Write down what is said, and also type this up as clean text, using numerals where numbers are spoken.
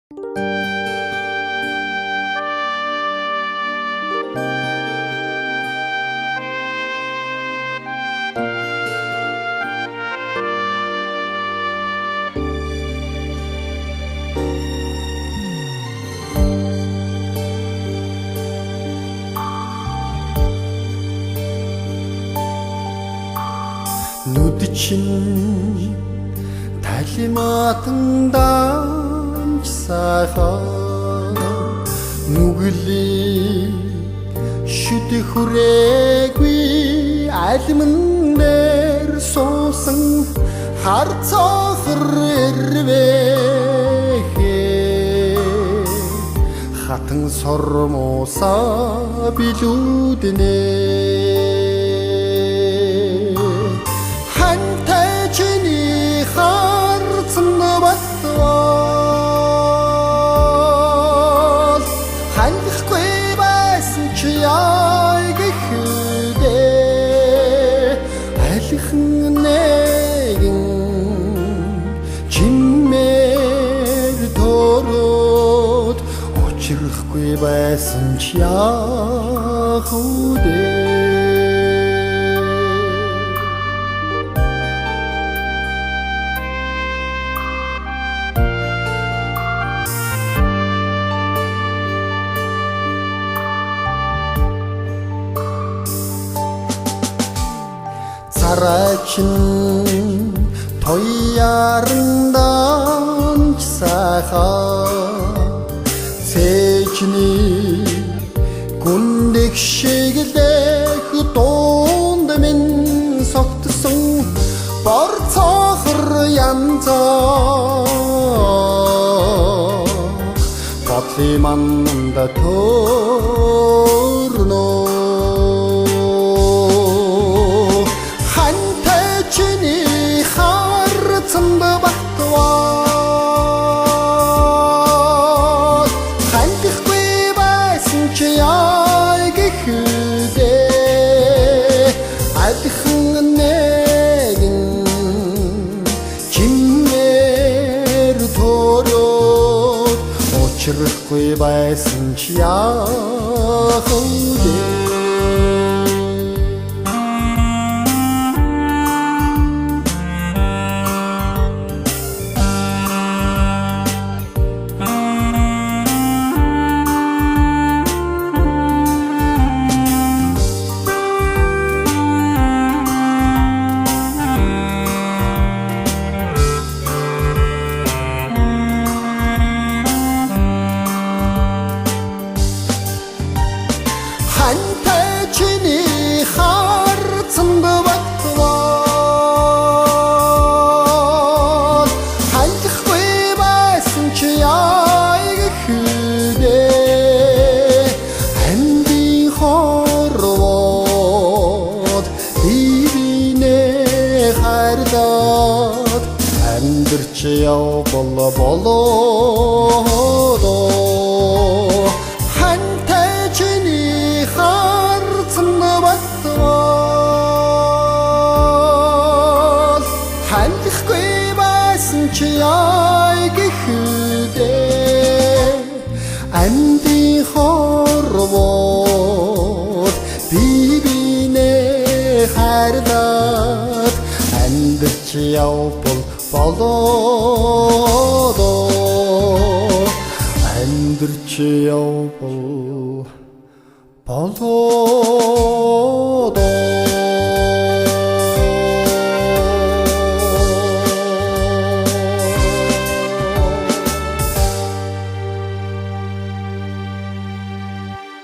нүд чинь талиматан дамж сайхан нүглий шүдэх хүрээгүй алимн дээр суусан хар цохор ирвэхээ хатан сормосаа билүүднэ Учрахгүй байсан ч яах вэ? Царайчин тояран сайхан Сэжний гүндэх шиглэх дуунд минь согтсон бор цохор янзаа бодлын манда төрнө хантай чиний харцанд баттваа Учрахгүй байсан ч яах вэ? Хантай чиний харцанд баттваа хандахгүй байсан ч яах вэ? Амдын хорвоод бивинээ хайрлаад амьдрч явбал болоод хандахгүй байсан ч яах вэ? Амдын хорвоод бивинээ хайрлаад амьдрч явбал болоод амьдрч явбал болоод